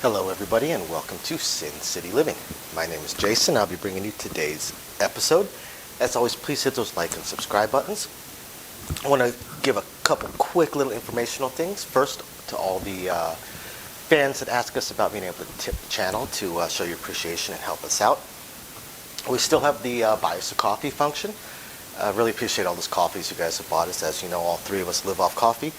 Hello everybody and welcome to Sin City Living. My name is Jason. I'll be bringing you today's episode. As always, please hit those like and subscribe buttons. I want to give a couple quick little informational things. First, to all the fans that ask us about being able to tip the channel to show your appreciation and help us out. We still have the buy us a coffee function. Really appreciate all those coffees you guys have bought us. As you know, all three of us live off coffee.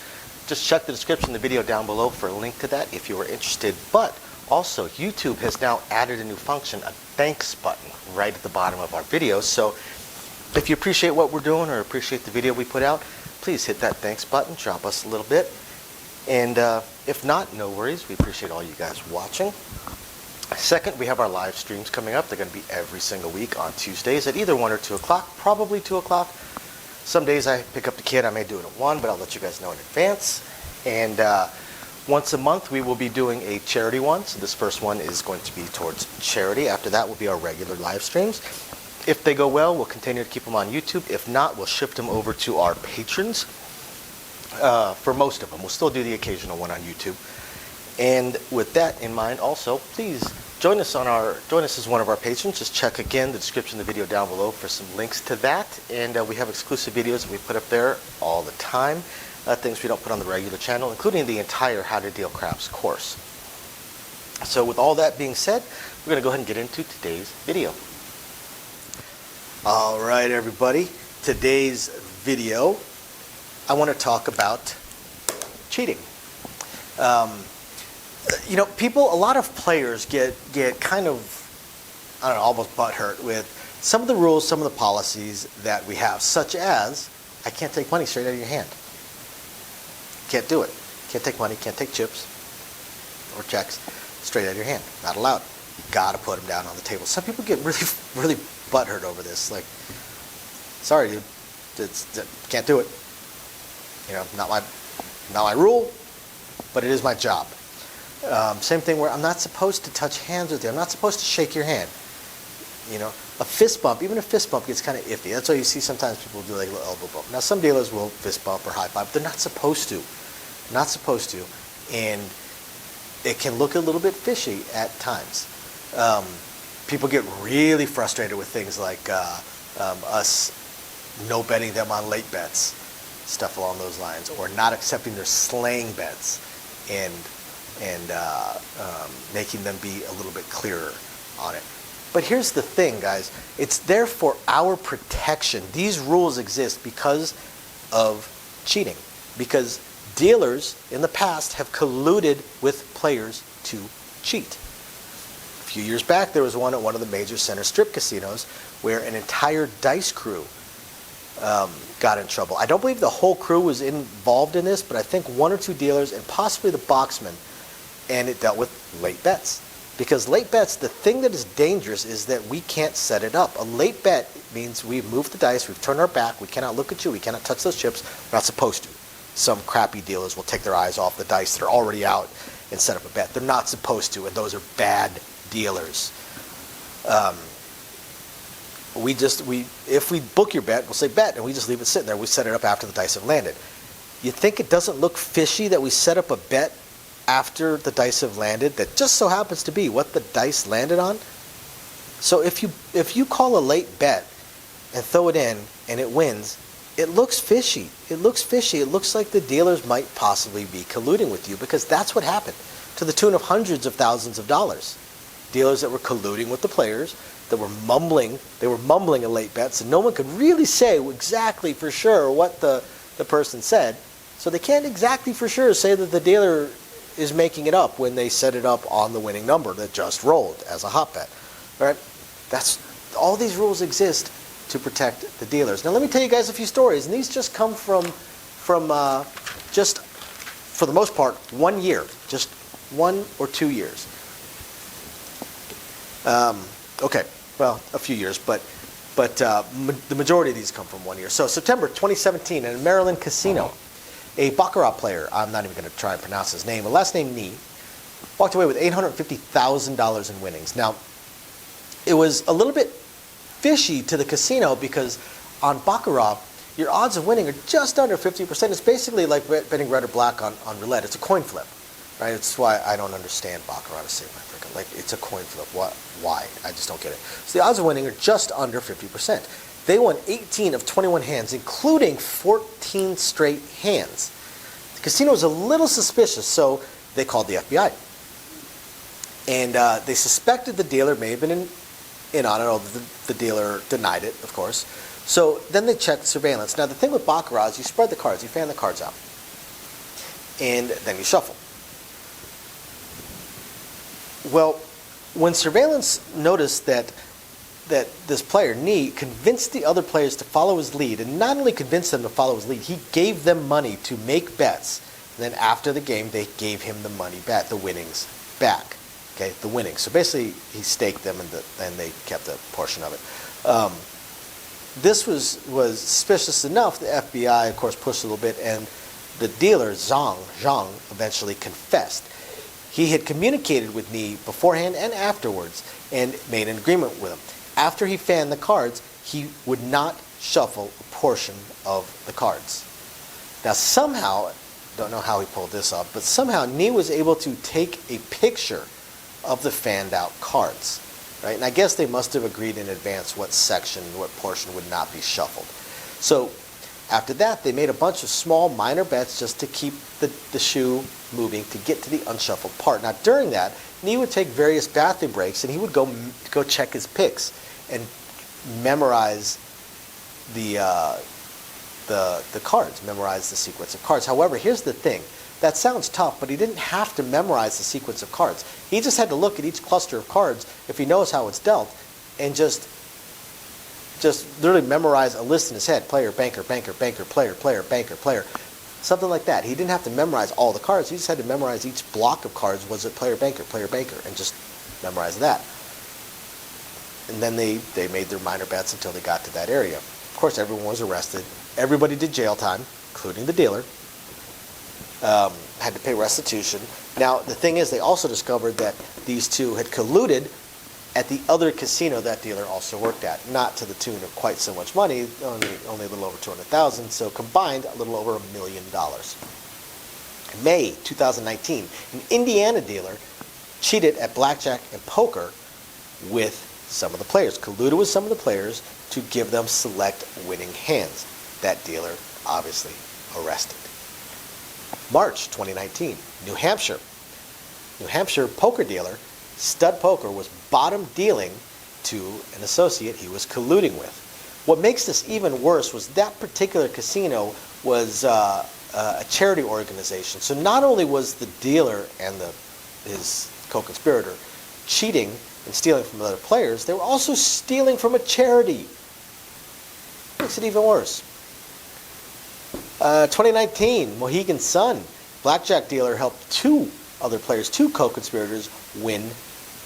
Just check the description of the video down below for a link to that if you are interested. But also, YouTube has now added a new function, a thanks button, right at the bottom of our videos. So if you appreciate what we're doing or appreciate the video we put out, please hit that thanks button, drop us a little bit. And if not, no worries. We appreciate all you guys watching. Second, we have our live streams coming up. They're going to be every single week on Tuesdays at either 1 or 2 o'clock, probably 2 o'clock. Some days I pick up the kid, I may do it at 1, but I'll let you guys know in advance. And once a month we will be doing a charity one. So this first one is going to be towards charity. After that will be our regular live streams. If they go well, we'll continue to keep them on YouTube. If not, we'll shift them over to our patrons. For most of them, we'll still do the occasional one on YouTube. And with that in mind also, please join us as one of our patrons. Just check again the description of the video down below for some links to that. And we have exclusive videos that we put up there all the time. Things we don't put on the regular channel, including the entire How to Deal Craps course. So with all that being said, we're going to go ahead and get into today's video. All right, everybody. Today's video, I want to talk about cheating. You know, a lot of players get kind of, I don't know, almost butthurt with some of the rules, some of the policies that we have, such as, I can't take money straight out of your hand. Can't do it. Can't take money, can't take chips or checks straight out of your hand. Not allowed. You gotta put them down on the table. Some people get really butthurt over this. Like, sorry, dude, can't do it. You know, not my rule, but it is my job. Same thing where I'm not supposed to touch hands with you. I'm not supposed to shake your hand. You know, a fist bump, even a fist bump gets kind of iffy. That's why you see sometimes people do like a little elbow bump. Now, some dealers will fist bump or high five, but they're not supposed to. Not supposed to. And it can look a little bit fishy at times. People get really frustrated with things like us no betting them on late bets, stuff along those lines, or not accepting their slaying bets and making them be a little bit clearer on it. But here's the thing, guys. It's there for our protection. These rules exist because of cheating. Because dealers in the past have colluded with players to cheat. A few years back, there was one at one of the major center strip casinos where an entire dice crew got in trouble. I don't believe the whole crew was involved in this, but I think 1 or 2 dealers and possibly the boxman, and it dealt with late bets. Because late bets, the thing that is dangerous is that we can't set it up. A late bet means we've moved the dice, we've turned our back, we cannot look at you, we cannot touch those chips, we're not supposed to. Some crappy dealers will take their eyes off the dice that are already out and set up a bet. They're not supposed to, and those are bad dealers. If we book your bet, we'll say bet, and we just leave it sitting there. We set it up after the dice have landed. You think it doesn't look fishy that we set up a bet after the dice have landed that just so happens to be what the dice landed on? So if you call a late bet and throw it in and it wins, it looks fishy. It looks fishy. It looks like the dealers might possibly be colluding with you, because that's what happened, to the tune of hundreds of thousands of dollars. Dealers that were colluding with the players, that were mumbling, a late bet, so no one could really say exactly for sure what the person said. So they can't exactly for sure say that the dealer is making it up when they set it up on the winning number that just rolled as a hot bet. All right? All these rules exist to protect the dealers. Now let me tell you guys a few stories, and these just come from just, for the most part, 1 year, just 1 or 2 years. Okay, well, a few years, but the majority of these come from 1 year. So September 2017, in a Maryland casino, a Baccarat player, I'm not even going to try and pronounce his name, a last name Nee, walked away with $850,000 in winnings. Now, it was a little bit fishy to the casino because on Baccarat, your odds of winning are just under 50%. It's basically like betting red or black on roulette. It's a coin flip. right? It's why I don't understand baccarat to save my freaking life. It's a coin flip. What? Why? I just don't get it. So the odds of winning are just under 50%. They won 18 of 21 hands, including 14 straight hands. The casino was a little suspicious, so they called the FBI. And they suspected the dealer may have been in on it, although the dealer denied it, of course. So then they checked surveillance. Now, the thing with baccarat is you spread the cards, you fan the cards out, and then you shuffle. Well, when surveillance noticed that this player, Nee, convinced the other players to follow his lead, and not only convinced them to follow his lead, he gave them money to make bets. And then after the game, they gave him the money back, the winnings back. Okay, the winnings. So basically, he staked them, and they kept a portion of it. This was suspicious enough. The FBI, of course, pushed a little bit, and the dealer, Zhang, eventually confessed. He had communicated with Nee beforehand and afterwards and made an agreement with him. After he fanned the cards, he would not shuffle a portion of the cards. Now somehow, don't know how he pulled this off, but somehow Nee was able to take a picture of the fanned out cards. Right? And I guess they must have agreed in advance what section, what portion would not be shuffled. So after that, they made a bunch of small minor bets just to keep the shoe moving to get to the unshuffled part. Now during that, Nee would take various bathroom breaks and he would go check his picks and memorize the cards, memorize the sequence of cards. However, here's the thing. That sounds tough, but he didn't have to memorize the sequence of cards. He just had to look at each cluster of cards if he knows how it's dealt and just literally memorize a list in his head. Player, banker, banker, banker, player, player, banker, player. Something like that. He didn't have to memorize all the cards. He just had to memorize each block of cards. Was it player, banker, and just memorize that. And then they made their minor bets until they got to that area. Of course, everyone was arrested. Everybody did jail time, including the dealer. Had to pay restitution. Now, the thing is, they also discovered that these two had colluded at the other casino that dealer also worked at, not to the tune of quite so much money, only a little over $200,000, so combined a little over $1 million. In May 2019, an Indiana dealer cheated at blackjack and poker with some of the players, colluded with some of the players to give them select winning hands. That dealer obviously arrested. March 2019, New Hampshire. New Hampshire poker dealer, Stud Poker, was bottom dealing to an associate he was colluding with. What makes this even worse was that particular casino was a charity organization. So not only was the dealer and his co-conspirator cheating and stealing from other players, they were also stealing from a charity. Makes it even worse. 2019, Mohegan Sun, blackjack dealer helped two other players, two co-conspirators, win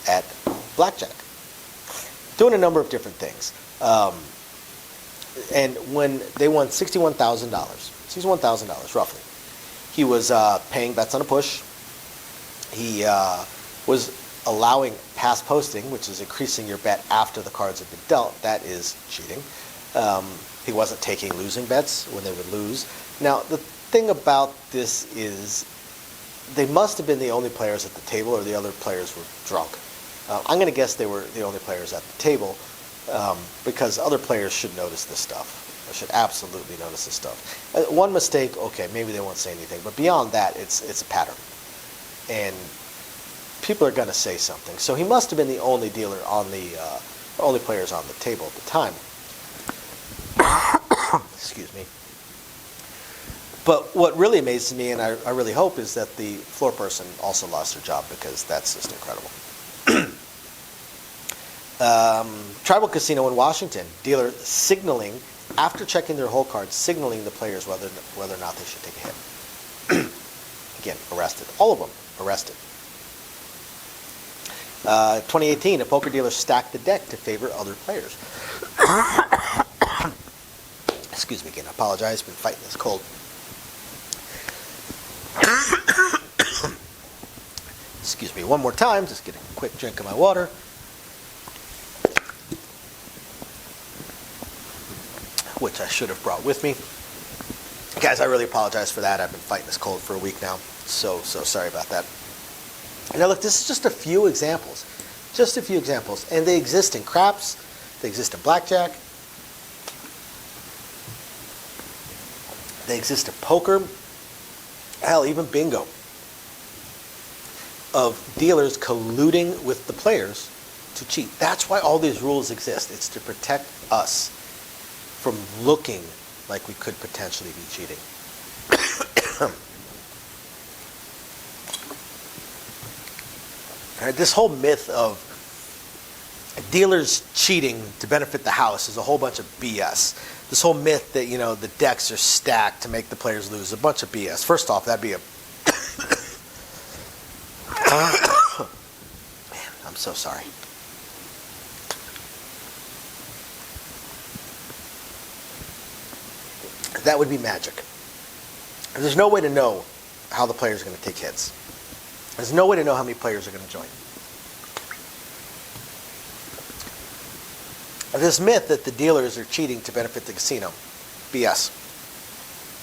at blackjack. Doing a number of different things. And when they won $61,000 roughly. He was paying bets on a push. He was allowing pass posting, which is increasing your bet after the cards have been dealt. That is cheating. He wasn't taking losing bets when they would lose. Now, the thing about this is they must have been the only players at the table, or the other players were drunk. I'm going to guess they were the only players at the table because other players should notice this stuff. They should absolutely notice this stuff. One mistake, okay, maybe they won't say anything, but beyond that, it's a pattern. And people are going to say something. So he must have been the only dealer on only players on the table at the time. Excuse me. But what really amazes me, and I really hope, is that the floor person also lost their job, because that's just incredible. Tribal Casino in Washington, dealer signaling, after checking their hole cards, signaling the players whether or not they should take a hit. Again, arrested. All of them arrested. 2018, a poker dealer stacked the deck to favor other players. Excuse me again, I apologize, been fighting this cold. Excuse me one more time, just get a quick drink of my water. Which I should have brought with me. Guys, I really apologize for that. I've been fighting this cold for a week now. So sorry about that. Now look, this is just a few examples. Just a few examples. And they exist in craps, they exist in blackjack, they exist in poker, hell, even bingo. Of dealers colluding with the players to cheat. That's why all these rules exist. It's to protect us from looking like we could potentially be cheating. All right, this whole myth of dealers cheating to benefit the house is a whole bunch of BS. This whole myth that, the decks are stacked to make the players lose is a bunch of BS. First off, that'd be a man, I'm so sorry. That would be magic. There's no way to know how the players are going to take hits. There's no way to know how many players are going to join. This myth that the dealers are cheating to benefit the casino, BS.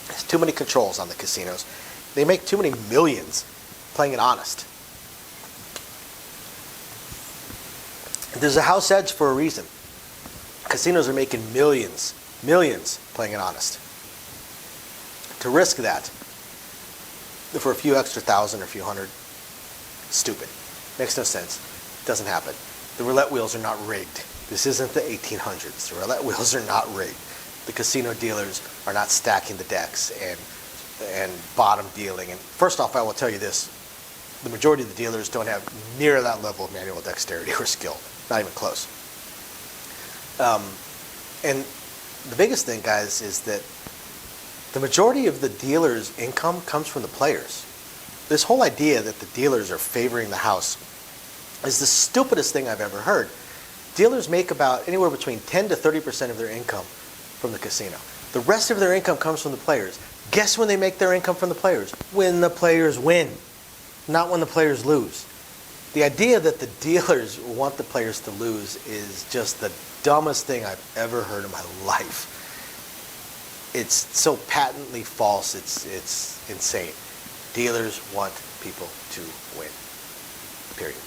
There's too many controls on the casinos. They make too many millions playing it honest. There's a house edge for a reason. Casinos are making millions playing it honest. To risk that for a few extra thousand or a few hundred, stupid. Makes no sense. Doesn't happen. The roulette wheels are not rigged. This isn't the 1800s. The roulette wheels are not rigged. The casino dealers are not stacking the decks and bottom dealing. And first off, I will tell you this. The majority of the dealers don't have near that level of manual dexterity or skill. Not even close. And the biggest thing, guys, is that the majority of the dealers' income comes from the players. This whole idea that the dealers are favoring the house is the stupidest thing I've ever heard. Dealers make about anywhere between 10 to 30% of their income from the casino. The rest of their income comes from the players. Guess when they make their income from the players? When the players win, not when the players lose. The idea that the dealers want the players to lose is just the dumbest thing I've ever heard in my life. It's so patently false, it's insane. Dealers want people to win. Period.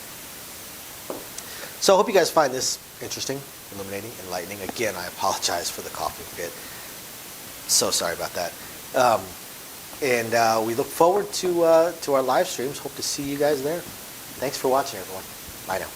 So I hope you guys find this interesting, illuminating, enlightening. Again, I apologize for the coughing fit. So sorry about that. And we look forward to our live streams. Hope to see you guys there. Thanks for watching, everyone. Bye now.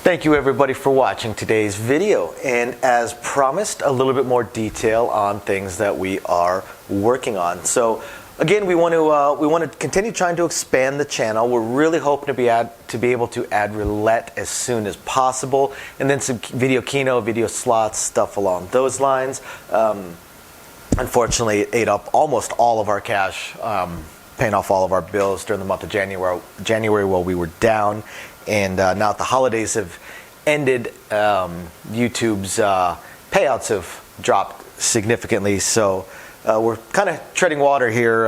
Thank you, everybody, for watching today's video. And as promised, a little bit more detail on things that we are working on. So again, we want to continue trying to expand the channel. We're really hoping to be able to add roulette as soon as possible, and then some video keno, video slots, stuff along those lines. Unfortunately, it ate up almost all of our cash, paying off all of our bills during the month of January while we were down. And now that the holidays have ended, YouTube's payouts have dropped significantly. So we're kind of treading water here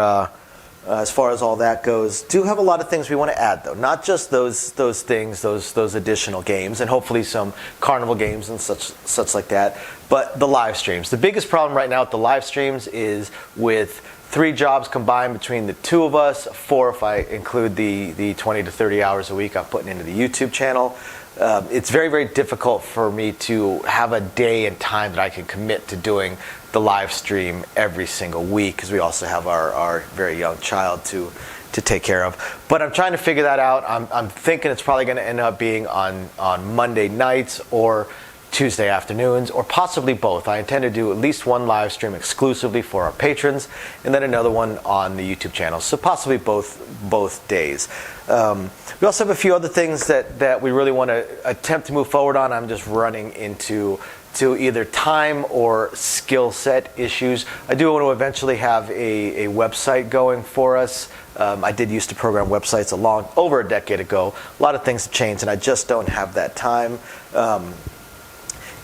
as far as all that goes. Do have a lot of things we want to add, though. Not just those things, those additional games, and hopefully some carnival games and such like that, but the live streams. The biggest problem right now with the live streams is with 3 jobs combined between the 2 of us, 4 if I include the 20 to 30 hours a week I'm putting into the YouTube channel. It's very, very difficult for me to have a day and time that I can commit to doing the live stream every single week, because we also have our very young child to take care of. But I'm trying to figure that out. I'm thinking it's probably going to end up being on Monday nights or Tuesday afternoons, or possibly both. I intend to do at least one live stream exclusively for our patrons, and then another one on the YouTube channel. So possibly both days. We also have a few other things that we really want to attempt to move forward on. I'm just running into either time or skill set issues. I do want to eventually have a website going for us. I did used to program websites over a decade ago. A lot of things have changed, and I just don't have that time.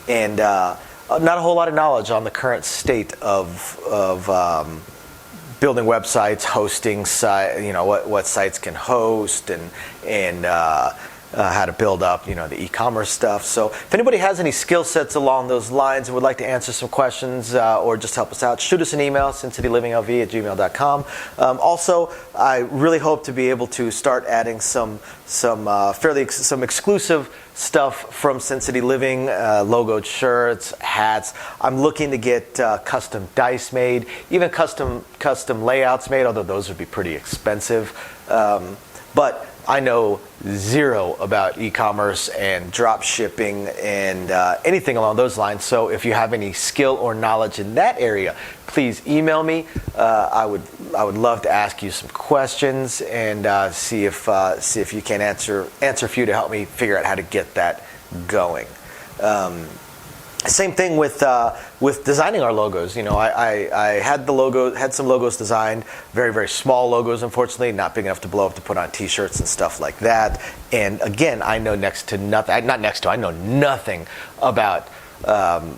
And not a whole lot of knowledge on the current state of building websites, hosting what sites can host, and how to build up, the e-commerce stuff. So if anybody has any skill sets along those lines and would like to answer some questions or just help us out, shoot us an email, sincitylivingLV@gmail.com. Also, I really hope to be able to start adding some exclusive stuff from Sin City Living, logoed shirts, hats. I'm looking to get custom dice made, even custom layouts made, although those would be pretty expensive. But I know zero about e-commerce and drop shipping and anything along those lines. So if you have any skill or knowledge in that area, please email me. I would love to ask you some questions and see if you can answer a few to help me figure out how to get that going. Same thing with designing our logos. I had some logos designed, very, very small logos, unfortunately, not big enough to blow up to put on T-shirts and stuff like that. And again, I know I know nothing about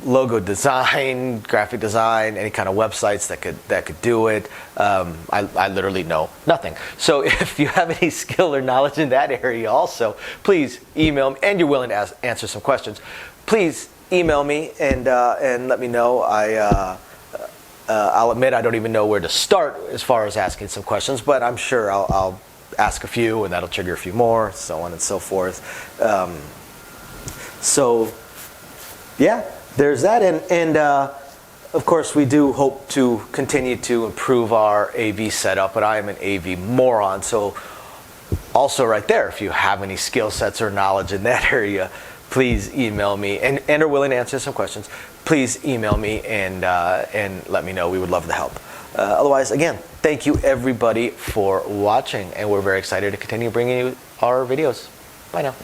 logo design, graphic design, any kind of websites that could do it. I literally know nothing. So if you have any skill or knowledge in that area also, please email me, and you're willing to answer some questions, please email me and let me know. I'll admit I don't even know where to start as far as asking some questions, but I'm sure I'll ask a few and that'll trigger a few more, so on and so forth. So yeah, there's that, and of course we do hope to continue to improve our AV setup, but I am an AV moron, so also right there, if you have any skill sets or knowledge in that area, please email me and are willing to answer some questions. Please email me and let me know. We would love to help. Otherwise, again, thank you everybody for watching, and we're very excited to continue bringing you our videos. Bye now.